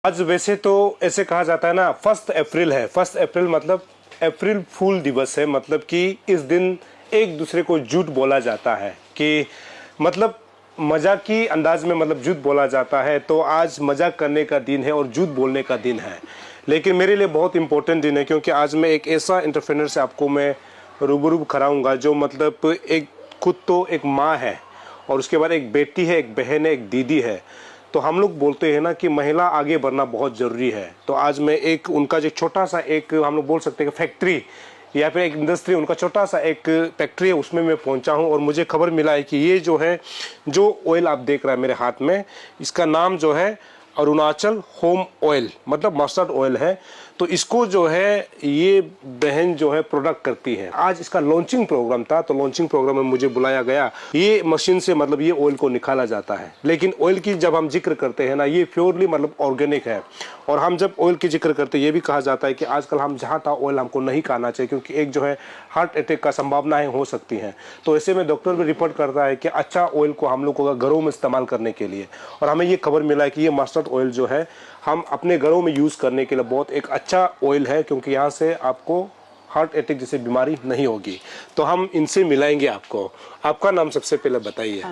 आज वैसे तो ऐसे कहा जाता है ना, 1 अप्रैल है। 1 अप्रैल मतलब अप्रैल फूल दिवस है। मतलब कि इस दिन एक दूसरे को झूठ बोला जाता है, कि मतलब मजाक की अंदाज में मतलब झूठ बोला जाता है। तो आज मजाक करने का दिन है और झूठ बोलने का दिन है, लेकिन मेरे लिए बहुत इंपॉर्टेंट दिन है, क्योंकि आज मैं एक ऐसा एंटरप्रेन्योर से आपको मैं रूबरू कराऊंगा जो मतलब एक खुद तो एक माँ है, और उसके बाद एक बेटी है, एक बहन है, एक दीदी है। तो हम लोग बोलते हैं ना कि महिला आगे बढ़ना बहुत ज़रूरी है। तो आज मैं एक उनका जो छोटा सा एक हम लोग बोल सकते हैं कि फैक्ट्री या फिर एक इंडस्ट्री, उनका छोटा सा एक फैक्ट्री है, उसमें मैं पहुंचा हूं। और मुझे खबर मिला है कि ये जो है, जो ऑयल आप देख रहे हैं मेरे हाथ में, इसका नाम जो है अरुणाचल होम ऑयल, मतलब मस्टर्ड ऑयल है। तो इसको जो है ये बहन जो है प्रोडक्ट करती है। आज इसका लॉन्चिंग प्रोग्राम था, तो लॉन्चिंग प्रोग्राम में मुझे बुलाया गया। ये मशीन से मतलब ये ऑयल को निकाला जाता है, लेकिन ऑयल की जब हम जिक्र करते हैं ना, ये प्योरली मतलब ऑर्गेनिक है। और हम जब ऑयल की जिक्र करते हैं, ये भी कहा जाता है कि आजकल हम जहाँ तहाँ ऑयल हमको नहीं खाना चाहिए, क्योंकि एक जो है हार्ट अटैक का संभावनाएं हो सकती हैं। तो ऐसे में डॉक्टर भी रिपोर्ट करता है कि अच्छा ऑयल को हम लोग को घरों में इस्तेमाल करने के लिए। और हमें ये खबर मिला है कि ये मस्टर्ड ऑयल जो है हम अपने घरों में यूज़ करने के लिए बहुत एक अच्छा ऑयल है, क्योंकि यहाँ से आपको हार्ट अटैक जैसी बीमारी नहीं होगी। तो हम इनसे मिलाएंगे आपको। आपका नाम सबसे पहले बताइए।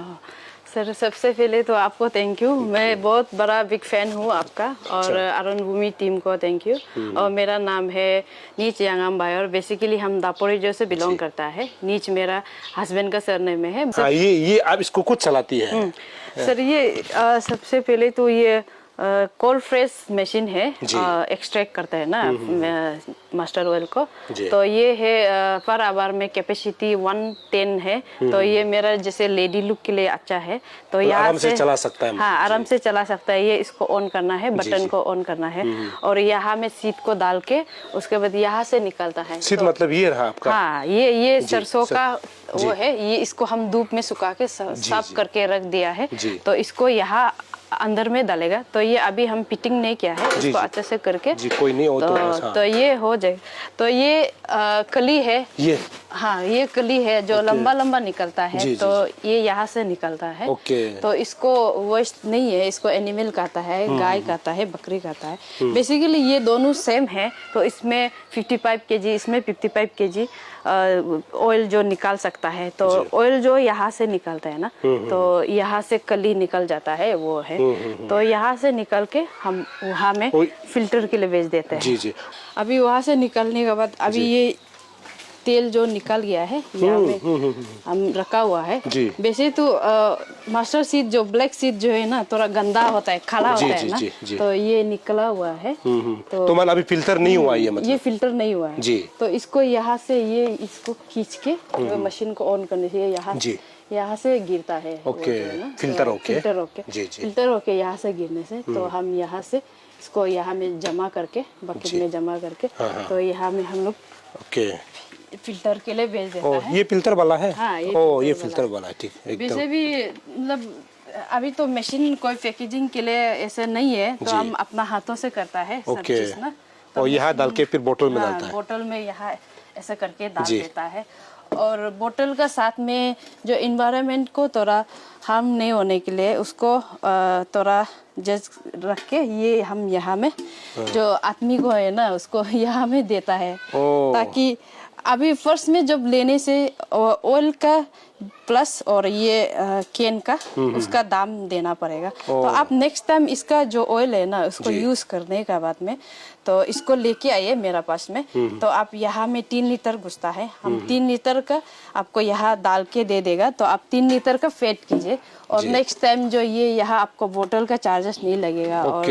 सर, सबसे पहले तो आपको थैंक यू। मैं बहुत बड़ा बिग फैन हूँ आपका, और अरुण भूमि टीम को थैंक यू। और मेरा नाम है नीच यांगम भाई, और बेसिकली हम दापोरिजो से बिलोंग करता है। नीच मेरा हस्बैंड का सरनेम है। हाँ, ये आप इसको खुद चलाती है? सर, ये सबसे पहले तो ये कोल्ड फ्रेश मशीन है, एक्सट्रैक्ट करता है ना मस्टर्ड ऑयल को। तो ये है पर आवर में कैपेसिटी 110 है। तो ये मेरा जैसे लेडी लुक के लिए अच्छा है। तो यहाँ आराम से चला सकता है। हाँ, आराम से चला सकता है। ये इसको ऑन करना है, बटन को ऑन करना है, और यहाँ में सीट को डाल के उसके बाद यहाँ से निकलता है। सीट मतलब ये रहा आपका? हाँ, ये सरसों का वो है। ये इसको हम धूप में सुखा के साफ करके रख दिया है। तो इसको यहाँ अंदर में डालेगा। तो ये अभी हम फिटिंग नहीं किया है, इसको अच्छे से करके कोई नहीं हो तो ये हो जाए। तो ये कली है, ये हाँ, ये कली है जो लंबा लंबा निकलता है। तो ये यहाँ से निकलता है। तो इसको वेस्ट नहीं है, इसको एनिमल कहता है, गाय कहता है, बकरी कहता है। बेसिकली ये दोनों सेम है। तो इसमें 55 kg, इसमें 55 kg ऑयल जो निकाल सकता है। तो ऑयल जो यहाँ से निकलता है ना, तो यहाँ से कली निकल जाता है, वो है। तो यहाँ से निकल के हम वहाँ में फिल्टर के लिए भेज देते हैं। अभी वहाँ से निकलने के बाद अभी ये तेल जो निकल गया है यहाँ में हम रखा हुआ है। वैसे तो मास्टर सीड जो ब्लैक सीड जो है ना, थोड़ा गंदा होता है, काला होता है ना। तो ये निकला हुआ है। तो मतलब अभी फिल्टर नहीं हुआ है, मतलब ये फिल्टर नहीं हुआ है। तो इसको यहाँ से ये इसको खींच के मशीन को ऑन करने से यहाँ से गिरता है। फिल्टर होके यहाँ से गिरने से तो हम यहाँ से इसको यहाँ में जमा करके, बकेट में जमा करके, तो यहाँ में हम लोग फिल्टर के लिए भेज देता है। ये फिल्टर वाला है? हाँ, ये फिल्टर वाला है। ठीक है। वैसे भी मतलब अभी तो मशीन कोई पैकेजिंग के लिए ऐसे नहीं है, तो हम अपना हाथों से करता है सब चीज ना। और यहाँ डाल के फिर बोतल में डालता है। बोतल में यहाँ ऐसा करके डाल देता है। और बोतल का साथ में जो इन्वायरमेंट को थोड़ा हार्म नहीं होने के लिए उसको थोड़ा जज रख के ये हम यहाँ में जो आदमी को है ना, उसको यहाँ में देता है। ताकि अभी फर्स्ट में जब लेने से ऑयल का प्लस और ये कैन का उसका दाम देना पड़ेगा। तो आप नेक्स्ट टाइम इसका जो ऑयल है ना, उसको यूज करने का बाद में तो इसको लेके आइए मेरा पास में। तो आप यहाँ में 3 लीटर घुसता है, हम 3 लीटर का आपको यहाँ डाल के दे देगा। तो आप 3 लीटर का फेड कीजिए, और नेक्स्ट टाइम जो ये यहाँ आपको बोतल का चार्जेस नहीं लगेगा, और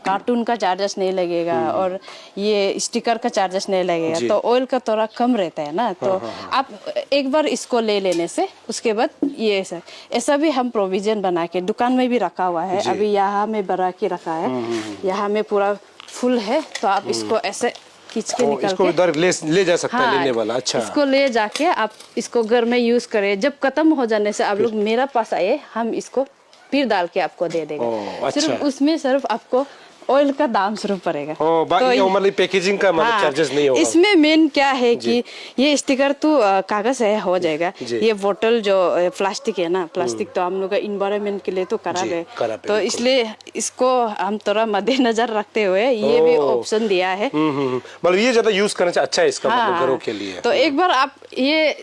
कार्टून का चार्जेस नहीं लगेगा, और ये स्टिकर का चार्जेस नहीं लगेगा। तो ऑयल का थोड़ा कम रहता है ना। तो आप एक बार इसको ले लेने से उसके बाद ये ऐसा भी हम प्रोविजन बना के दुकान में भी रखा हुआ है। अभी यहाँ में बना के रखा है, यहाँ में पूरा फुल है। तो आप इसको ऐसे खींच के निकाल इसको इधर ले जा सकता है लेने वाला। अच्छा, इसको ले जाके आप इसको घर में यूज करें। जब खत्म हो जाने से आप लोग मेरा पास आए, हम इसको फिर डाल के आपको दे देंगे। सिर्फ उसमें सिर्फ आपको ऑयल का दाम शुरू पड़ेगा। बाकी मतलब पैकेजिंग का मतलब चार्जेस नहीं होगा। इसमें मेन क्या है कि ये स्टिकर तो कागज है हो जाएगा, ये बोतल जो प्लास्टिक है ना, प्लास्टिक तो हम लोग का इन्वायरमेंट के लिए तो खराब है, तो इसलिए इसको हम थोड़ा मद्देनजर रखते हुए ये भी ऑप्शन दिया है। मतलब ये ज्यादा यूज करना अच्छा है इसका, मतलब घरों के लिए। तो एक बार आप ये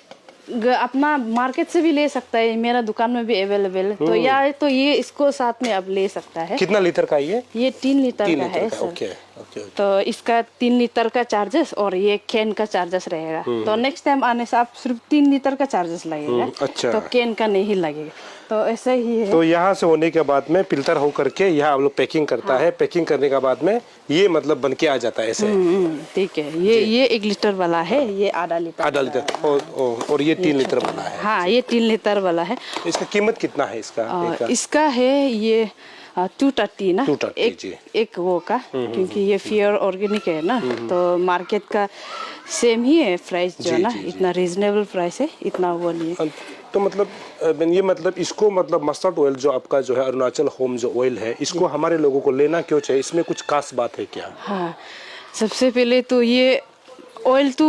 अपना मार्केट से भी ले सकता है, मेरा दुकान में भी अवेलेबल है, तो या तो ये इसको साथ में अब ले सकता है। कितना लीटर का ये 3 लीटर का है सर। ओके। तो इसका 3 लीटर का चार्जेस और ये कैन का चार्जेस रहेगा। तो नेक्स्ट टाइम आने से आप सिर्फ 3 लीटर का चार्जेस लगेगा। अच्छा। तो कैन का नहीं लगेगा, तो ऐसा ही है। तो यहाँ से होने के बाद में फिल्टर हो करके यहाँ आप लोग पैकिंग करता है, पैकिंग करने के बाद में ये मतलब बन के आ जाता है ऐसे। ठीक है, ये 1 लीटर वाला है, ये आधा लीटर और ये 3 लीटर वाला है। हाँ, ये 3 लीटर वाला है। इसका कीमत कितना है इसका? इसका है ये 230 ना, 230 एक वो का, क्योंकि ये प्योर ऑर्गेनिक है ना, तो मार्केट का सेम ही है प्राइस जो है ना, इतना रीजनेबल प्राइस है, इतना वो नहीं है। तो मतलब ये मतलब इसको मतलब मस्टर्ड ऑयल जो आपका जो है अरुणाचल होम जो ऑयल है, इसको हमारे लोगों को लेना क्यों चाहिए? इसमें कुछ खास बात है क्या? हाँ, सबसे पहले तो ये ऑयल तो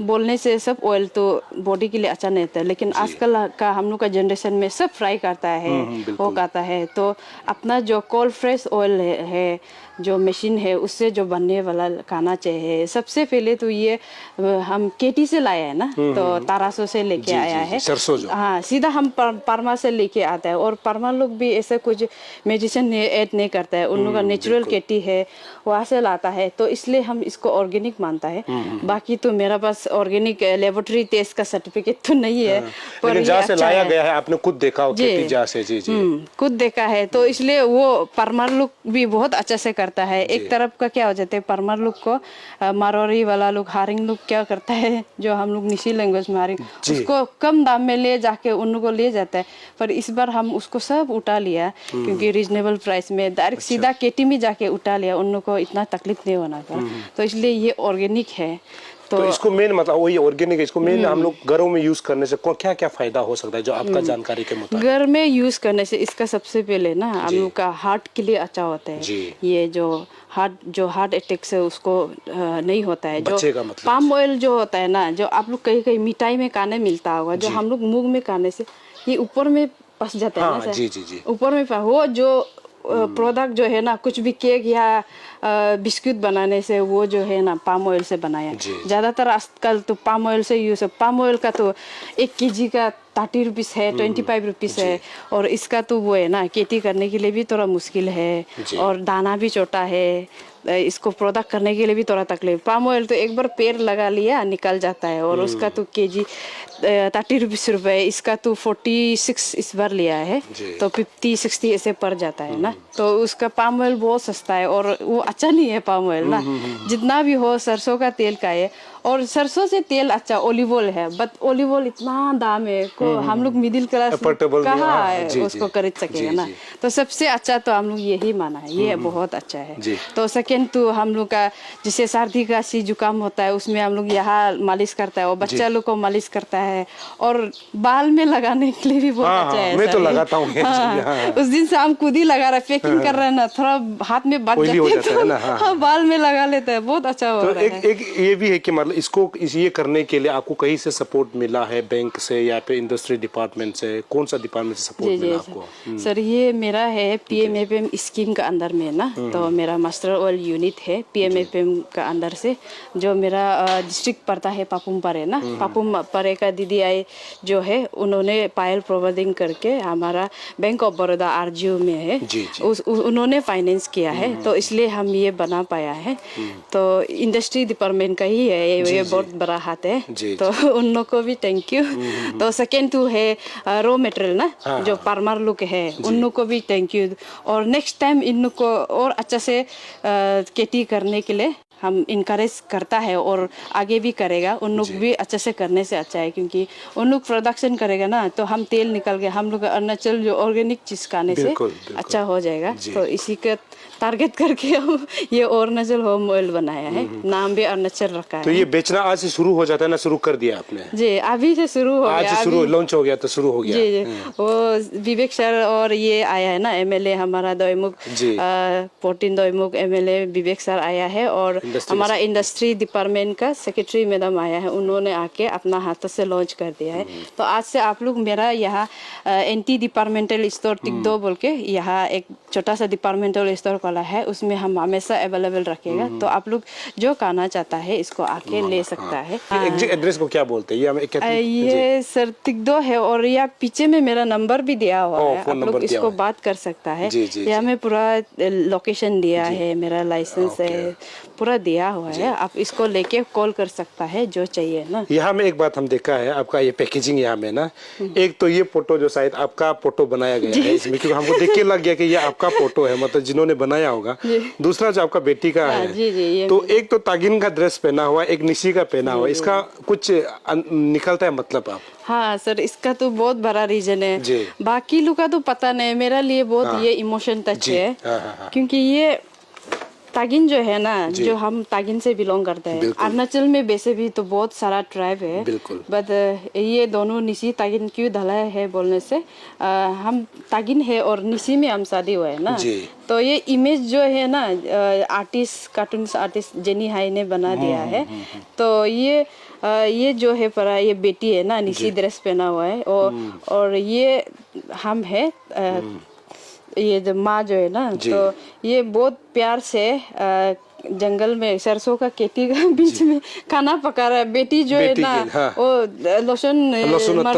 बोलने से सब ऑयल तो बॉडी के लिए अच्छा नहीं होता है, लेकिन आजकल का हम लोग का जनरेशन में सब फ्राई करता है, वो करता है, तो अपना जो कोल्ड फ्रेश ऑयल है जो मशीन है उससे जो बनने वाला खाना चाहिए। सबसे पहले तो ये हम केटी से लाया है ना, तो तारासो से लेके आया है, सरसों जो। हाँ, सीधा हम परमा से लेके आता है, और परमा लोग भी ऐसा कुछ मेडिसिन ऐड नहीं करता है, उन लोग का नेचुरल केटी है, वहाँ से लाता है, तो इसलिए हम इसको ऑर्गेनिक मानता है। बाकी तो मेरा पास ऑर्गेनिक लेबोरेटरी टेस्ट का सर्टिफिकेट तो नहीं है, पर जहाँ से लाया गया है आपने खुद देखा हो खेती जहाँ से? जी खुद देखा है, तो इसलिए वो परमार लुक भी बहुत अच्छा से करता है। एक तरफ का क्या हो जाता है, परमार लुक को मारवाड़ी वाला लोग हारिंग लुक क्या करता है, जो हम लोग निशी लैंग्वेज में हारिंग, उसको कम दाम में ले जाके उन लोगों को ले जाता है, पर इस बार हम उसको सब उठा लिया, क्योंकि रीजनेबल प्राइस में डायरेक्ट सीधा केटी में जाके उठा लिया, उन लोगों को इतना तकलीफ नहीं होना पड़ा, तो इसलिए ये ऑर्गेनिक है। तो इसको मेन मतलब वही ऑर्गेनिक है, इसको मेन हम लोग घरों में यूज करने से क्या क्या फायदा हो सकता है जो आपका जानकारी के मुताबिक? घर में यूज करने से इसका सबसे पहले ना हम लोग का हार्ट के लिए अच्छा होता है। ये जो हार्ट अटैक से उसको नहीं होता है, जो मतलब पाम ऑयल जो होता है ना, जो आप लोग कहीं कहीं मिठाई में खाने मिलता होगा, जो हम लोग मुंह में खाने से ये ऊपर में फंस जाता है ना, जी ऊपर में वो जो प्रोडक्ट जो है ना, कुछ भी केक या बिस्कुट बनाने से वो जो है ना पाम ऑयल से बनाया, ज्यादातर आजकल तो पाम ऑयल से यूज है। पाम ऑयल का तो 1 kg का 30 रुपीस है, 25 रुपीस है, और इसका तो वो है ना खेती करने के लिए भी थोड़ा मुश्किल है, और दाना भी छोटा है, इसको प्रोडक्ट करने के लिए भी थोड़ा तकलीफ। पाम ऑयल तो एक बार पेड़ लगा लिया निकल जाता है, और उसका तो केजी 30 रुपये, इसका तो 46 इस बार लिया है, तो 50-60 ऐसे पड़ जाता है ना, तो उसका पाम ऑयल बहुत सस्ता है, और वो अच्छा नहीं है पाम ऑयल ना, जितना भी हो सरसों का तेल का है, और सरसों से तेल अच्छा ओलिव ऑयल है, बट ओलिव ऑयल इतना दाम है को हम लोग मिडिल क्लास कहाँ उसको खरीद सकेगा ना, तो सबसे अच्छा तो हम लोग यही माना है, ये बहुत अच्छा है। तो सेकेंड तो हम लोग का जैसे सर्दी का सी जुकाम होता है, उसमें हम लोग यहाँ मालिश करता है, और बच्चा लोग को मालिश करता है, और बाल में लगाने के लिए भी बहुत अच्छा है। मैं तो लगाता हूँ। उस दिन से हम खुद ही लगा रहे, पैकिंग कर रहे हैं ना, थोड़ा हाथ में बच जाता है तो बाल में लगा लेता है, बहुत अच्छा हो रहा है। एक ये भी है कि मतलब इसको ये करने के लिए आपको कहीं से सपोर्ट मिला है, बैंक से या फिर इंडस्ट्री डिपार्टमेंट से? कौन सा डिपार्टमेंट से सपोर्ट मिला आपको? सर ये मेरा है PMFM स्कीम का अंदर में ना, तो मेरा मास्टर ऑयल यूनिट है PMFM का अंदर से, जो मेरा डिस्ट्रिक्ट पड़ता है पापुम पारे ना, पापुम पारे का दीदी आई जो है, उन्होंने पायल प्रोवाइडिंग करके हमारा बैंक ऑफ बड़ौदा RGO में है, उन्होंने फाइनेंस किया है, तो इसलिए हम ये बना पाया है। तो इंडस्ट्री डिपार्टमेंट का ही है ये बहुत बड़ा हाथ है, तो उन लोग को भी थैंक यू। तो सेकेंड टू है रॉ मटेरियल ना, जो फार्मर लोग है, उन लोग को भी थैंक यू, और नेक्स्ट टाइम इन लोग को और अच्छा से खेती करने के लिए हम इनकरेज करता है, और आगे भी करेगा, उन लोग भी अच्छे से करने से अच्छा है, क्योंकि उन लोग प्रोडक्शन करेगा ना, तो हम तेल निकल के हम लोग अरुणाचल जो ऑर्गेनिक चीज खाने से अच्छा हो जाएगा। तो इसी के टारगेट करके हम ये अरुणाचल होम ऑयल बनाया है। नाम भी अरुणाचल रखा तो है। ये बेचना आज से शुरू हो जाता है ना, शुरू कर दिया आपने? जी अभी से शुरू हो आज गया। से शुरू लॉन्च हो गया तो शुरू हो गया। जी जी वो विवेक सर और ये आया है ना एमएलए हमारा दोईमुख, जी। 14 दोईमुख एमएलए विवेक सर आया है और हमारा इंडस्ट्री डिपार्टमेंट का सेक्रेटरी मैडम आया है। उन्होंने आके अपना हाथ से लॉन्च कर दिया है। तो आज से आप लोग मेरा यहाँ एंटी डिपार्टमेंटल स्टोर टिकदो बोल के यहाँ एक छोटा सा डिपार्टमेंटल स्टोर खोला है, उसमें हम हमेशा अवेलेबल रखेगा। तो आप लोग जो खाना चाहता है इसको आके ले सकता है। एग्जैक्ट एड्रेस को क्या बोलते हैं? ये सर टिकदो है और यहाँ पीछे में मेरा नंबर भी दिया हुआ है, आप लोग इसको बात कर सकता है। यहाँ में पूरा लोकेशन दिया है, मेरा लाइसेंस है पूरा दिया हुआ है। आप इसको लेके कॉल कर सकता है जो चाहिए ना। यहाँ में एक बात हम देखा है आपका ये पैकेजिंग यहाँ में ना, एक तो ये फोटो जो शायद आपका फोटो बनाया गया है इसमें, क्योंकि हमको देख के लग गया कि ये आपका फोटो है, मतलब जिन्होंने बनाया होगा। दूसरा जो आपका बेटी का है, तो एक तो तागिन का ड्रेस पहना हुआ, एक निशी का पहना हुआ, इसका कुछ निकलता है मतलब आप? हाँ सर इसका तो बहुत बड़ा रीजन है। बाकी लोग का तो पता नहीं, मेरा लिए बहुत ये इमोशन टच है। क्योंकि ये तागिन जो है ना, जो हम तागिन से बिलोंग करते हैं। अरुणाचल में वैसे भी तो बहुत सारा ट्राइब है, बट ये दोनों निशी तागिन क्यों धला है बोलने से हम तागिन है और निशी में हम शादी हुआ है ना। तो ये इमेज जो है ना artist, cartoon artist jenny high ने बना दिया है। तो ये जो है परा ये बेटी है ना, निशी ड्रेस पहना हुआ है और ये हम है ये जो माँ जो है ना, तो ये बहुत प्यार से जंगल में सरसों का खेती का बीच में खाना पका रहा है। बेटी जो है ना वो लहसुन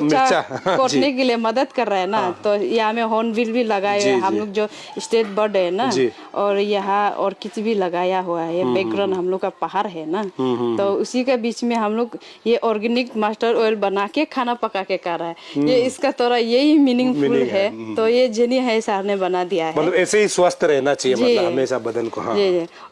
मिर्चा काटने के लिए मदद कर रहा है ना। तो यहाँ में हॉर्नबिल भी लगाए हुए हम लोग जो स्टेट बर्ड है ना, और यहाँ और किच भी लगाया हुआ है। बैकग्राउंड हम लोग का पहाड़ है ना, तो उसी के बीच में हम लोग ये ऑर्गेनिक मस्टर्ड ऑयल बना के खाना पका के खा रहा है। ये इसका थोड़ा यही मीनिंगफुल है। तो ये जेनी है सर ने बना दिया है। मतलब ऐसे ही स्वस्थ रहना चाहिए, मतलब हमेशा बदन को।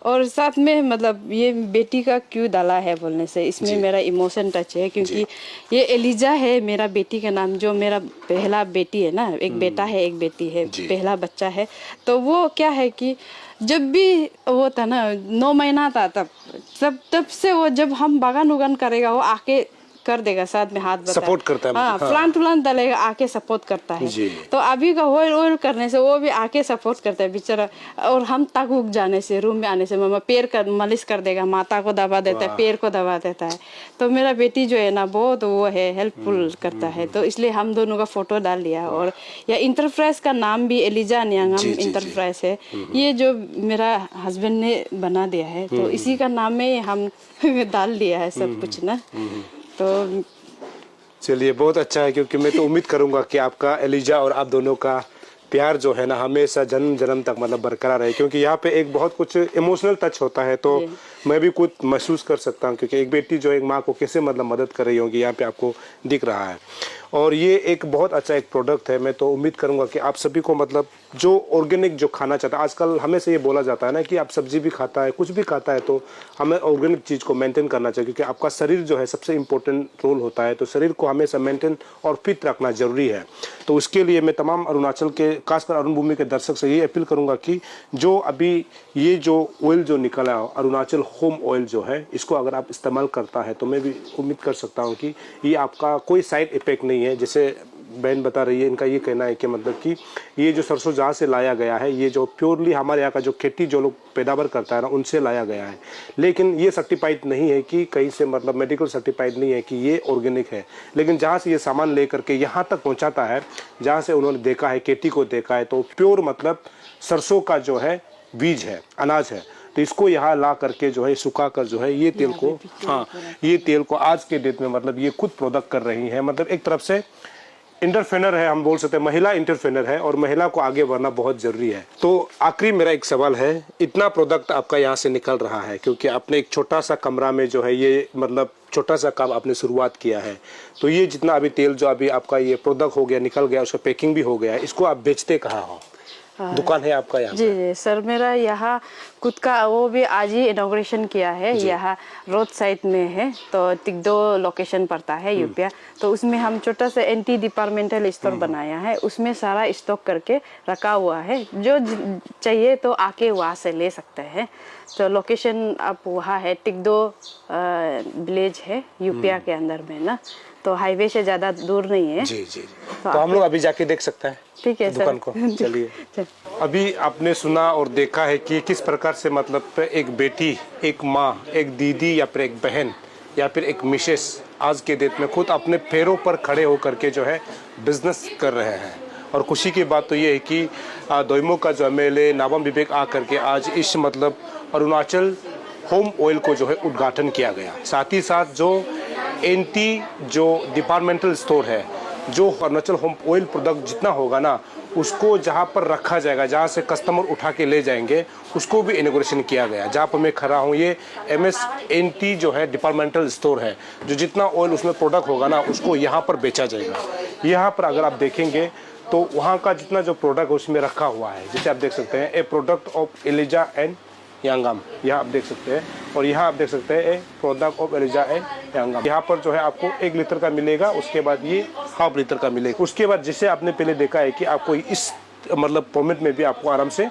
और साथ में मतलब ये बेटी का क्यों डाला है बोलने से इसमें मेरा इमोशन टच है। क्योंकि ये एलिजा है मेरा बेटी का नाम, जो मेरा पहला बेटी है ना, एक बेटा है एक बेटी है, पहला बच्चा है। तो वो क्या है कि जब भी वो था ना 9 महीना था तब से वो जब हम बागान उगान करेगा वो आके कर देगा, साथ में हाथ सपोर्ट करता है। हाँ, प्लांट डालेगा आके सपोर्ट करता है। तो अभी का ऑयल करने से वो भी आके सपोर्ट करता है बेचारा। और हम तक उग जाने से, रूम में आने से मामा पैर कर मालिश कर देगा, माता को दबा देता है, पैर को दबा देता है। तो मेरा बेटी जो है ना बहुत वो है हेल्पफुल करता है। तो इसलिए हम दोनों का फोटो डाल लिया। और या इंटरप्राइज का नाम भी एलिजा न्यांगम इंटरप्राइज है। ये जो मेरा हस्बैंड ने बना दिया है, तो इसी का नाम में हम डाल दिया है सब कुछ ना। तो चलिए बहुत अच्छा है, क्योंकि मैं तो उम्मीद करूंगा कि आपका एलिजा और आप दोनों का प्यार जो है ना हमेशा जन्म जन्म तक मतलब बरकरार है। क्योंकि यहाँ पे एक बहुत कुछ इमोशनल टच होता है, तो मैं भी कुछ महसूस कर सकता हूँ। क्योंकि एक बेटी जो एक माँ को कैसे मतलब मदद कर रही होगी यहाँ पे आपको दिख रहा है। और ये एक बहुत अच्छा एक प्रोडक्ट है। मैं तो उम्मीद करूंगा कि आप सभी को मतलब जो ऑर्गेनिक जो खाना चाहता है, आजकल हमें से ये बोला जाता है ना कि आप सब्जी भी खाता है कुछ भी खाता है, तो हमें ऑर्गेनिक चीज़ को मेंटेन करना चाहिए। क्योंकि आपका शरीर जो है सबसे इम्पोर्टेंट रोल होता है, तो शरीर को हमेशा मेंटेन और फिट रखना जरूरी है। तो उसके लिए मैं तमाम अरुणाचल के खासकर अरुण भूमि के दर्शक से ये अपील करूंगा कि जो अभी ये जो ऑयल जो निकला है अरुणाचल होम ऑयल जो है, इसको अगर आप इस्तेमाल करता है तो मैं भी उम्मीद कर सकता हूँ कि ये आपका कोई साइड इफेक्ट नहीं है। जैसे बहन बता रही है, इनका ये कहना है कि मतलब कि ये जो सरसों जहाँ से लाया गया है, ये जो प्योरली हमारे यहाँ का जो खेती जो लोग पैदावार करता है ना उनसे लाया गया है। लेकिन ये सर्टिफाइड नहीं है कि कहीं से मतलब मेडिकल सर्टिफाइड नहीं है कि ये ऑर्गेनिक है। लेकिन जहाँ से ये सामान ले करके यहाँ तक पहुँचाता है, जहाँ से उन्होंने देखा है खेती को देखा है, तो प्योर मतलब सरसों का जो है बीज है, अनाज है। तो इसको यहाँ ला करके जो है सुखा कर जो है ये तेल को, हाँ ये तेल को आज के डेट में मतलब ये खुद प्रोडक्ट कर रही है। मतलब एक तरफ से इंटरप्रेन्योर है, हम बोल सकते हैं महिला इंटरप्रेन्योर है, और महिला को आगे बढ़ना बहुत जरूरी है। तो आखिरी मेरा एक सवाल है, इतना प्रोडक्ट आपका यहाँ से निकल रहा है क्योंकि आपने एक छोटा सा कमरा में जो है ये मतलब छोटा सा काम आपने शुरुआत किया है। तो ये जितना अभी तेल जो अभी आपका ये प्रोडक्ट हो गया, निकल गया, उसका पैकिंग भी हो गया, इसको आप बेचते कहाँ हो? दुकान है आपका यहाँ? जी सर, मेरा यहाँ खुद का वो भी आज ही इनॉग्रेशन किया है। यहाँ रोड साइड में है, तो टिकदो लोकेशन पड़ता है यूपिया। तो उसमें हम छोटा सा एंटी डिपार्टमेंटल स्टोर बनाया है, उसमें सारा स्टॉक करके रखा हुआ है। जो चाहिए तो आके वहाँ से ले सकते हैं। तो लोकेशन अब वहाँ है, टिकदो विलेज है यूपिया के अंदर में ना, तो हाईवे से ज़्यादा दूर नहीं है। जी जी, तो हम लोग अभी जाके देख सकते हैं ठीक है दुकान को। चलिए। अभी आपने सुना और देखा है कि किस प्रकार से मतलब एक बेटी, एक माँ, एक दीदी या फिर एक बहन या फिर एक मिसेस आज के डेट में खुद अपने पैरों पर खड़े होकर के जो है बिजनेस कर रहे हैं। और खुशी की बात तो ये है कि दोईमुख का जो MLA नाबम विवेक आकर के आज इस मतलब अरुणाचल होम ऑयल को जो है उद्घाटन किया गया। साथ ही साथ जो एंटी जो डिपार्टमेंटल स्टोर है, जो अरुणाचल होम ऑयल प्रोडक्ट जितना होगा ना उसको जहाँ पर रखा जाएगा, जहाँ से कस्टमर उठा के ले जाएंगे, उसको भी इनॉग्रेशन किया गया। जहाँ पर मैं खड़ा हूँ ये MSNT जो है डिपार्टमेंटल स्टोर है, जो जितना ऑयल उसमें प्रोडक्ट होगा ना उसको यहाँ पर बेचा जाएगा। यहाँ पर अगर आप देखेंगे तो वहाँ का जितना जो प्रोडक्ट उसमें रखा हुआ है, जैसे आप देख सकते हैं ए प्रोडक्ट ऑफ एलिजा एंड यांगम, यहाँ आप देख सकते हैं। और यहाँ आप देख सकते हैं ए प्रोडक्ट ऑफ एलिजा एंड यांगम। यहाँ पर जो है आपको 1 लीटर का मिलेगा, उसके बाद ये ½ लीटर का मिलेगा। उसके बाद जैसे आपने पहले देखा है कि आपको इस मतलब फॉर्मेट में भी आपको आराम से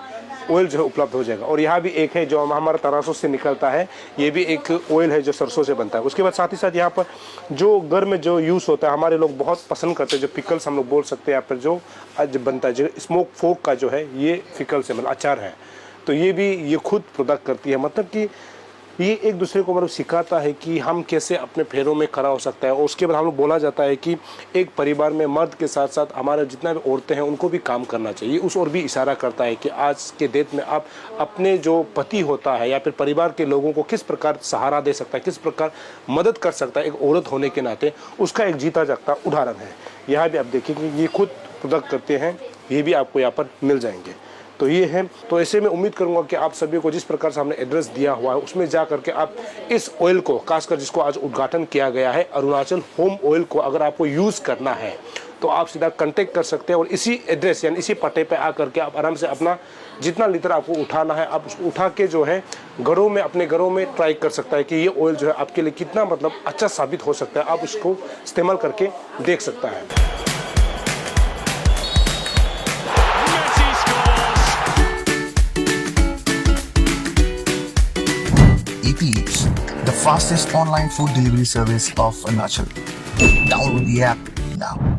ऑयल जो है उपलब्ध हो जाएगा। और यहाँ भी एक है जो हमारा तरासों से निकलता है, ये भी एक ऑयल है जो सरसों से बनता है। उसके बाद साथ ही साथ यहाँ पर जो घर में जो यूज़ होता है, हमारे लोग बहुत पसंद करते हैं, जो पिकल्स हम लोग बोल सकते हैं, यहाँ पर जो आज बनता है जो स्मोक फोक का जो है ये पिकल्स है, मतलब अचार है। तो ये भी ये खुद प्रोडक्ट करती है। मतलब कि ये एक दूसरे को मतलब सिखाता है कि हम कैसे अपने पैरों में खड़ा हो सकता है। और उसके बाद हम लोग बोला जाता है कि एक परिवार में मर्द के साथ साथ हमारे जितना भी औरतें हैं उनको भी काम करना चाहिए। उस ओर भी इशारा करता है कि आज के डेट में आप अपने जो पति होता है या फिर परिवार के लोगों को किस प्रकार सहारा दे सकता है, किस प्रकार मदद कर सकता है एक औरत होने के नाते, उसका एक जीता जागता उदाहरण है। यहाँ भी आप देखेंगे ये खुद प्रोडक्ट करते हैं, ये भी आपको यहाँ पर मिल जाएंगे। तो ये है। तो ऐसे में उम्मीद करूंगा कि आप सभी को जिस प्रकार से हमने एड्रेस दिया हुआ है उसमें जा करके आप इस ऑयल को, खासकर जिसको आज उद्घाटन किया गया है अरुणाचल होम ऑयल को, अगर आपको यूज़ करना है तो आप सीधा कांटेक्ट कर सकते हैं। और इसी एड्रेस यानी इसी पते पे आकर के आप आराम से अपना जितना लीटर आपको उठाना है आप उसको उठा के जो है घरों में, अपने घरों में ट्राई कर सकता है कि ये ऑयल जो है आपके लिए कितना मतलब अच्छा साबित हो सकता है। आप उसको इस्तेमाल करके देख सकता है। Eats, the fastest online food delivery service of Arunachal. Download the app now.